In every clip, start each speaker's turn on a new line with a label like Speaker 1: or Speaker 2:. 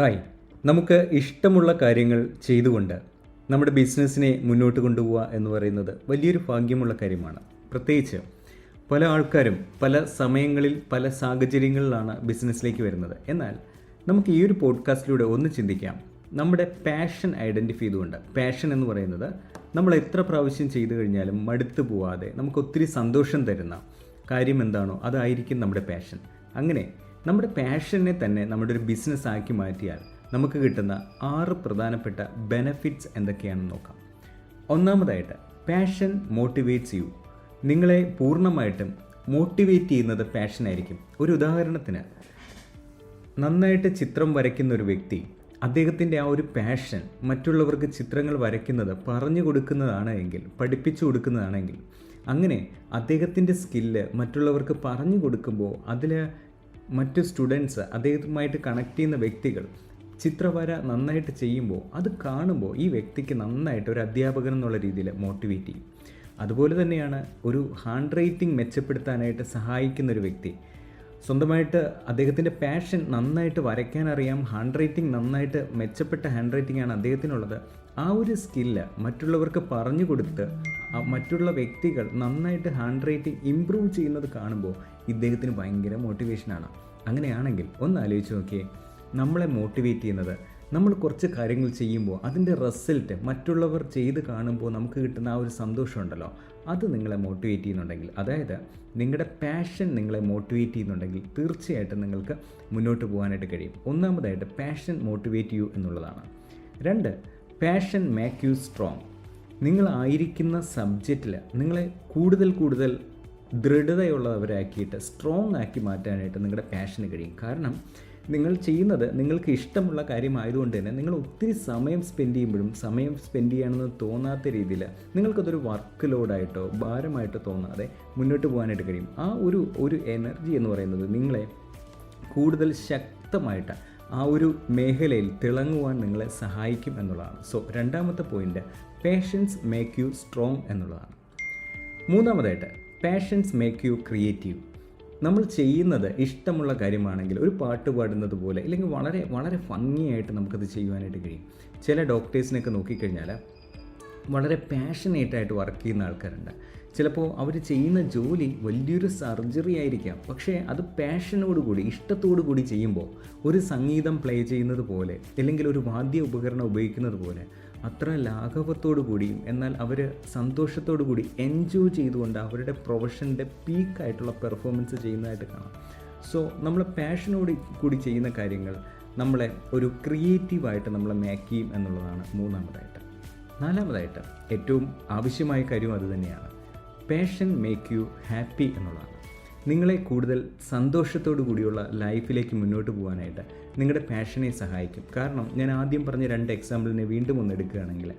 Speaker 1: Hi, നമുക്ക് ഇഷ്ടമുള്ള കാര്യങ്ങൾ ചെയ്തുകൊണ്ട് നമ്മുടെ ബിസിനസ്സിനെ മുന്നോട്ട് കൊണ്ടുപോവുക എന്ന് പറയുന്നത് വലിയൊരു ഭാഗ്യമുള്ള കാര്യമാണ്. പ്രത്യേകിച്ച് പല ആൾക്കാരും പല സമയങ്ങളിൽ പല സാഹചര്യങ്ങളിലാണ് ബിസിനസ്സിലേക്ക് വരുന്നത്. എന്നാൽ നമുക്ക് ഈ ഒരു പോഡ്കാസ്റ്റിലൂടെ ഒന്ന് ചിന്തിക്കാം. നമ്മുടെ പാഷൻ ഐഡൻറ്റിഫൈ ചെയ്തുകൊണ്ട്, പാഷൻ എന്ന് പറയുന്നത് നമ്മൾ എത്ര പ്രാവശ്യം ചെയ്തു കഴിഞ്ഞാലും മടുത്തു പോവാതെ നമുക്ക് ഒത്തിരി സന്തോഷം തരുന്ന കാര്യം എന്താണോ അതായിരിക്കും നമ്മുടെ പാഷൻ. അങ്ങനെ നമ്മുടെ പാഷനെ തന്നെ നമ്മുടെ ഒരു ബിസിനസ് ആക്കി മാറ്റിയാൽ നമുക്ക് കിട്ടുന്ന 6 പ്രധാനപ്പെട്ട ബെനഫിറ്റ്സ് എന്തൊക്കെയാണെന്ന് നോക്കാം. ഒന്നാമതായിട്ട്, പാഷൻ മോട്ടിവേറ്റ്സ് യു. നിങ്ങളെ പൂർണ്ണമായിട്ടും മോട്ടിവേറ്റ് ചെയ്യുന്നത് പാഷനായിരിക്കും. ഒരു ഉദാഹരണത്തിന്, നന്നായിട്ട് ചിത്രം വരയ്ക്കുന്ന ഒരു വ്യക്തി, അദ്ദേഹത്തിൻ്റെ ആ ഒരു പാഷൻ മറ്റുള്ളവർക്ക് ചിത്രങ്ങൾ വരയ്ക്കുന്നത് പറഞ്ഞു കൊടുക്കുന്നതാണ് എങ്കിൽ, പഠിപ്പിച്ചു കൊടുക്കുന്നതാണെങ്കിൽ, അങ്ങനെ അദ്ദേഹത്തിൻ്റെ സ്കില്ല് മറ്റുള്ളവർക്ക് പറഞ്ഞു കൊടുക്കുമ്പോൾ അതിൽ മറ്റു സ്റ്റുഡൻസ്, അദ്ദേഹവുമായിട്ട് കണക്ട് ചെയ്യുന്ന വ്യക്തികൾ ചിത്രവര നന്നായിട്ട് ചെയ്യുമ്പോൾ അത് കാണുമ്പോൾ ഈ വ്യക്തിക്ക് നന്നായിട്ട് ഒരു അധ്യാപകൻ എന്നുള്ള രീതിയിൽ മോട്ടിവേറ്റ് ചെയ്യും. അതുപോലെ തന്നെയാണ് ഒരു ഹാൻഡ് റൈറ്റിംഗ് മെച്ചപ്പെടുത്താനായിട്ട് സഹായിക്കുന്നൊരു വ്യക്തി. സ്വന്തമായിട്ട് അദ്ദേഹത്തിൻ്റെ പാഷൻ നന്നായിട്ട് വരയ്ക്കാൻ അറിയാം, ഹാൻഡ് റൈറ്റിംഗ് നന്നായിട്ട് മെച്ചപ്പെട്ട ഹാൻഡ് റൈറ്റിംഗ് ആണ് അദ്ദേഹത്തിനുള്ളത്. ആ ഒരു സ്കില്ല് മറ്റുള്ളവർക്ക് പറഞ്ഞു കൊടുത്ത് മറ്റുള്ള വ്യക്തികൾ നന്നായിട്ട് ഹാൻഡ് റൈറ്റിംഗ് ഇമ്പ്രൂവ് ചെയ്യുന്നത് കാണുമ്പോൾ ഇദ്ദേഹത്തിന് ഭയങ്കര മോട്ടിവേഷനാണ്. അങ്ങനെയാണെങ്കിൽ ഒന്ന് ആലോചിച്ച് നോക്കിയേ, നമ്മളെ മോട്ടിവേറ്റ് ചെയ്യുന്നത് നമ്മൾ കുറച്ച് കാര്യങ്ങൾ ചെയ്യുമ്പോൾ അതിൻ്റെ റിസൾട്ട് മറ്റുള്ളവർ ചെയ്ത് കാണുമ്പോൾ നമുക്ക് കിട്ടുന്ന ആ ഒരു സന്തോഷമുണ്ടല്ലോ, അത് നിങ്ങളെ മോട്ടിവേറ്റ് ചെയ്യുന്നുണ്ടെങ്കിൽ, അതായത് നിങ്ങളുടെ പാഷൻ നിങ്ങളെ മോട്ടിവേറ്റ് ചെയ്യുന്നുണ്ടെങ്കിൽ തീർച്ചയായിട്ടും നിങ്ങൾക്ക് മുന്നോട്ട് പോകാനായിട്ട് കഴിയും. ഒന്നാമതായിട്ട്, പാഷൻ മോട്ടിവേറ്റ് യു എന്നുള്ളതാണ്. 2, പാഷൻ മേക്ക് യു സ്ട്രോങ്. നിങ്ങളായിരിക്കുന്ന സബ്ജക്റ്റിൽ നിങ്ങളെ കൂടുതൽ ദൃഢതയുള്ളവരാക്കിയിട്ട് സ്ട്രോങ് ആക്കി മാറ്റാനായിട്ട് നിങ്ങളുടെ പാഷന് കഴിയും. കാരണം നിങ്ങൾ ചെയ്യുന്നത് നിങ്ങൾക്ക് ഇഷ്ടമുള്ള കാര്യമായതുകൊണ്ട് തന്നെ നിങ്ങൾ ഒത്തിരി സമയം സ്പെൻഡ് ചെയ്യുമ്പോഴും സമയം സ്പെൻഡ് ചെയ്യണമെന്ന് തോന്നാത്ത രീതിയിൽ നിങ്ങൾക്കതൊരു വർക്ക് ലോഡായിട്ടോ ഭാരമായിട്ടോ തോന്നാതെ മുന്നോട്ട് പോകാനായിട്ട് കഴിയും. ആ ഒരു എനർജി എന്ന് പറയുന്നത് നിങ്ങളെ കൂടുതൽ ശക്തമായിട്ട് ആ ഒരു മേഖലയിൽ തിളങ്ങുവാൻ നിങ്ങളെ സഹായിക്കും എന്നുള്ളതാണ്. സോ രണ്ടാമത്തെ point, passions make you strong എന്നുള്ളതാണ്. മൂന്നാമതായിട്ട്, പാഷൻസ് മേക്ക് യു ക്രിയേറ്റീവ്. നമ്മൾ ചെയ്യുന്നത് ഇഷ്ടമുള്ള കാര്യമാണെങ്കിൽ ഒരു പാട്ട് പാടുന്നത് പോലെ, ഇല്ലെങ്കിൽ വളരെ വളരെ ഭംഗിയായിട്ട് നമുക്കത് ചെയ്യുവാനായിട്ട് കഴിയും. ചില ഡോക്ടേഴ്സിനൊക്കെ നോക്കിക്കഴിഞ്ഞാൽ വളരെ പാഷനേറ്റായിട്ട് വർക്ക് ചെയ്യുന്ന ആൾക്കാരുണ്ട്. ചിലപ്പോൾ അവർ ചെയ്യുന്ന ജോലി വലിയൊരു സർജറി ആയിരിക്കാം, പക്ഷേ അത് പാഷനോടുകൂടി ഇഷ്ടത്തോടു കൂടി ചെയ്യുമ്പോൾ ഒരു സംഗീതം പ്ലേ ചെയ്യുന്നത് പോലെ, അല്ലെങ്കിൽ ഒരു വാദ്യ ഉപകരണം ഉപയോഗിക്കുന്നത് പോലെ അത്ര ലാഘവത്തോടു കൂടിയും എന്നാൽ അവർ സന്തോഷത്തോടു കൂടി എൻജോയ് ചെയ്തുകൊണ്ട് അവരുടെ പ്രൊഫഷൻ്റെ പീക്കായിട്ടുള്ള പെർഫോമൻസ് ചെയ്യുന്നതായിട്ട് കാണാം. സോ നമ്മൾ പാഷനോട് കൂടി ചെയ്യുന്ന കാര്യങ്ങൾ നമ്മളെ ഒരു ക്രിയേറ്റീവായിട്ട് നമ്മളെ മേക്ക് ചെയ്യും എന്നുള്ളതാണ് മൂന്നാമതായിട്ട്. നാലാമതായിട്ട്, ഏറ്റവും ആവശ്യമായ കാര്യം അതുതന്നെയാണ്, പാഷൻ മേക്ക് യു ഹാപ്പി എന്നുള്ളതാണ്. നിങ്ങളെ കൂടുതൽ സന്തോഷത്തോടു കൂടിയുള്ള ലൈഫിലേക്ക് മുന്നോട്ട് പോകാനായിട്ട് നിങ്ങളുടെ പാഷനെ സഹായിക്കും. കാരണം ഞാൻ ആദ്യം പറഞ്ഞ 2 എക്സാമ്പിളിനെ വീണ്ടും ഒന്ന് എടുക്കുകയാണെങ്കിൽ,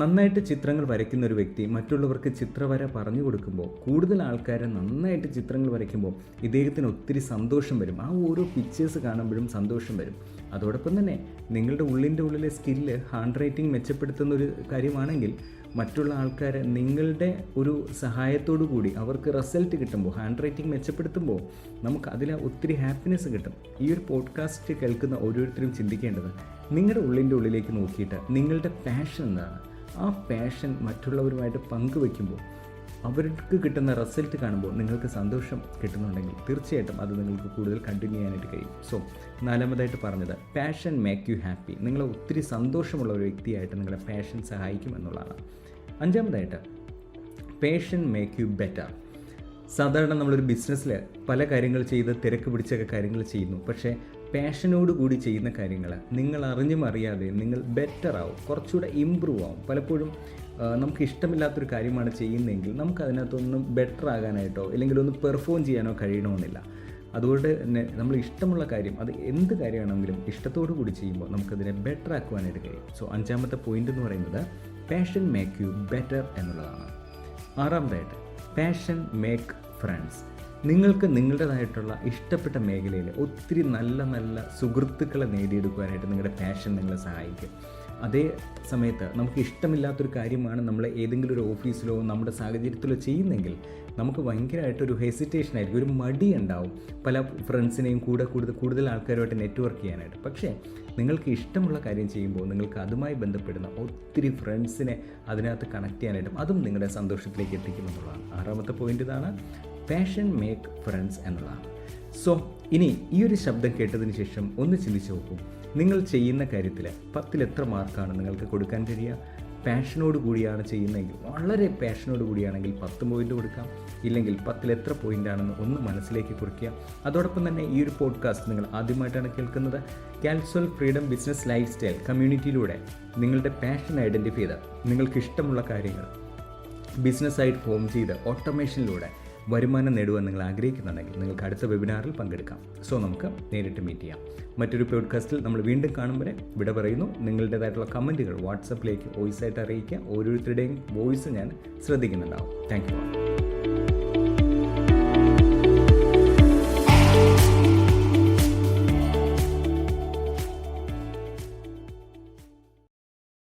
Speaker 1: നന്നായിട്ട് ചിത്രങ്ങൾ വരയ്ക്കുന്ന ഒരു വ്യക്തി മറ്റുള്ളവർക്ക് ചിത്രവര പറഞ്ഞു കൊടുക്കുമ്പോൾ, കൂടുതൽ ആൾക്കാർ നന്നായിട്ട് ചിത്രങ്ങൾ വരയ്ക്കുമ്പോൾ ഇദ്ദേഹത്തിന് ഒത്തിരി സന്തോഷം വരും. ആ ഓരോ പിക്ചേഴ്സ് കാണുമ്പോഴും സന്തോഷം വരും. അതോടൊപ്പം തന്നെ നിങ്ങളുടെ ഉള്ളിലെ സ്കില്ല് ഹാൻഡ് റൈറ്റിംഗ് മെച്ചപ്പെടുത്തുന്ന ഒരു കാര്യമാണെങ്കിൽ മറ്റുള്ള ആൾക്കാർ നിങ്ങളുടെ ഒരു സഹായത്തോടു കൂടി അവർക്ക് റിസൾട്ട് കിട്ടുമ്പോൾ, ഹാൻഡ് റൈറ്റിംഗ് മെച്ചപ്പെടുത്തുമ്പോൾ നമുക്ക് അതിൽ ഒത്തിരി ഹാപ്പിനെസ് കിട്ടും. ഈ ഒരു പോഡ്കാസ്റ്റ് കേൾക്കുന്ന ഓരോരുത്തരും ചിന്തിക്കേണ്ടത്, നിങ്ങളുടെ ഉള്ളിലേക്ക് നോക്കിയിട്ട് നിങ്ങളുടെ പാഷൻ എന്താണ്, ആ പാഷൻ മറ്റുള്ളവരുമായിട്ട് പങ്കുവയ്ക്കുമ്പോൾ അവർക്ക് കിട്ടുന്ന റിസൾട്ട് കാണുമ്പോൾ നിങ്ങൾക്ക് സന്തോഷം കിട്ടുന്നുണ്ടെങ്കിൽ തീർച്ചയായിട്ടും അത് നിങ്ങൾക്ക് കൂടുതൽ കണ്ടിന്യൂ ചെയ്യാനായിട്ട് കഴിയും. സോ നാലാമതായിട്ട് പറഞ്ഞത്, പാഷൻ മേക്ക് യു ഹാപ്പി. നിങ്ങളെ ഒത്തിരി സന്തോഷമുള്ള ഒരു വ്യക്തിയായിട്ട് നിങ്ങളുടെ പാഷൻ സഹായിക്കും എന്നുള്ളതാണ്. അഞ്ചാമതായിട്ട്, പാഷൻ മേക്ക് യു ബെറ്റർ. സാധാരണ നമ്മളൊരു ബിസിനസ്സിൽ പല കാര്യങ്ങൾ ചെയ്ത് തിരക്ക് പിടിച്ചൊക്കെ കാര്യങ്ങൾ ചെയ്യുന്നു. പക്ഷേ പാഷനോട് കൂടി ചെയ്യുന്ന കാര്യങ്ങൾ നിങ്ങൾ അറിഞ്ഞും അറിയാതെ നിങ്ങൾ ബെറ്റർ ആവും, കുറച്ചുകൂടെ ഇമ്പ്രൂവ് ആവും. പലപ്പോഴും നമുക്ക് ഇഷ്ടമില്ലാത്തൊരു കാര്യമാണ് ചെയ്യുന്നതെങ്കിൽ നമുക്ക് അതിനകത്തൊന്നും ബെറ്റർ ആകാനായിട്ടോ അല്ലെങ്കിൽ ഒന്ന് പെർഫോം ചെയ്യാനോ കഴിയണമെന്നില്ല. അതുകൊണ്ട് തന്നെ നമ്മൾ ഇഷ്ടമുള്ള കാര്യം, അത് എന്ത് കാര്യമാണെങ്കിലും ഇഷ്ടത്തോടു കൂടി ചെയ്യുമ്പോൾ നമുക്കതിനെ ബെറ്റർ ആക്കുവാനായിട്ട് കഴിയും. സോ അഞ്ചാമത്തെ പോയിൻ്റ് എന്ന് പറയുന്നത് പാഷൻ മേക്ക് യു ബെറ്റർ എന്നുള്ളതാണ്. ആറാമതായിട്ട്, പാഷൻ മേക്ക് ഫ്രണ്ട്സ്. നിങ്ങൾക്ക് നിങ്ങളുടേതായിട്ടുള്ള ഇഷ്ടപ്പെട്ട മേഖലയിൽ ഒത്തിരി നല്ല സുഹൃത്തുക്കളെ നേടിയെടുക്കുവാനായിട്ട് നിങ്ങളുടെ പാഷൻ നിങ്ങളെ സഹായിക്കും. അതേ സമയത്ത് നമുക്ക് ഇഷ്ടമില്ലാത്തൊരു കാര്യമാണ് നമ്മൾ ഏതെങ്കിലും ഒരു ഓഫീസിലോ നമ്മുടെ സാഹചര്യത്തിലോ ചെയ്യുന്നെങ്കിൽ നമുക്ക് ഭയങ്കരമായിട്ടൊരു ഹെസിറ്റേഷൻ ആയിരിക്കും, ഒരു മടി ഉണ്ടാവും പല ഫ്രണ്ട്സിനെയും കൂടുതൽ ആൾക്കാരുമായിട്ട് നെറ്റ്വർക്ക് ചെയ്യാനായിട്ട്. പക്ഷേ നിങ്ങൾക്ക് ഇഷ്ടമുള്ള കാര്യം ചെയ്യുമ്പോൾ നിങ്ങൾക്ക് അതുമായി ബന്ധപ്പെടുന്ന ഒത്തിരി ഫ്രണ്ട്സിനെ അതിനകത്ത് കണക്ട് ചെയ്യാനായിട്ടും അതും നിങ്ങളുടെ സന്തോഷത്തിലേക്ക് എത്തിക്കുമെന്നുള്ളതാണ്. 6ാമത്തെ പോയിൻ്റ് ഇതാണ്, പാഷൻ മേക്ക് ഫ്രണ്ട്സ് എന്നുള്ളതാണ്. സോ ഇനി ഈ ഒരു ശബ്ദം കേട്ടതിന് ശേഷം ഒന്ന് ചിന്തിച്ച് നോക്കൂ, നിങ്ങൾ ചെയ്യുന്ന കാര്യത്തിൽ 10-ൽ എത്ര മാർക്കാണ് നിങ്ങൾക്ക് കൊടുക്കാൻ കഴിയുക? പാഷനോട് കൂടിയാണ് ചെയ്യുന്നതെങ്കിൽ, വളരെ പാഷനോട് കൂടിയാണെങ്കിൽ 10 പോയിൻ്റ് കൊടുക്കാം, ഇല്ലെങ്കിൽ 10-ൽ എത്ര പോയിൻ്റാണെന്ന് ഒന്ന് മനസ്സിലേക്ക് കുറിക്കുക. അതോടൊപ്പം തന്നെ ഈ ഒരു പോഡ്കാസ്റ്റ് നിങ്ങൾ ആദ്യമായിട്ടാണ് കേൾക്കുന്നത്, കാൽസ്വൽ ഫ്രീഡം ബിസിനസ് ലൈഫ് സ്റ്റൈൽ കമ്മ്യൂണിറ്റിയിലൂടെ നിങ്ങളുടെ പാഷൻ ഐഡൻറ്റിഫൈ ചെയ്ത് നിങ്ങൾക്ക് ഇഷ്ടമുള്ള കാര്യങ്ങൾ ബിസിനസ്സായിട്ട് ഫോം ചെയ്ത് ഓട്ടോമേഷനിലൂടെ വരുമാനം നേടുവാൻ നിങ്ങൾ ആഗ്രഹിക്കുന്നുണ്ടെങ്കിൽ നിങ്ങൾക്ക് അടുത്ത വെബിനാറിൽ പങ്കെടുക്കാം. സോ നമുക്ക് നേരിട്ട് മീറ്റ് ചെയ്യാം. മറ്റൊരു പോഡ്കാസ്റ്റിൽ നമ്മൾ വീണ്ടും കാണും വരെ വിട പറയുന്നു. നിങ്ങളുടേതായിട്ടുള്ള കമൻറ്റുകൾ വാട്സപ്പിലേക്ക് വോയിസായിട്ട് അറിയിക്കുക. ഓരോരുത്തരുടെയും വോയിസ് ഞാൻ ശ്രദ്ധിക്കുന്നുണ്ടാവും. Thank you.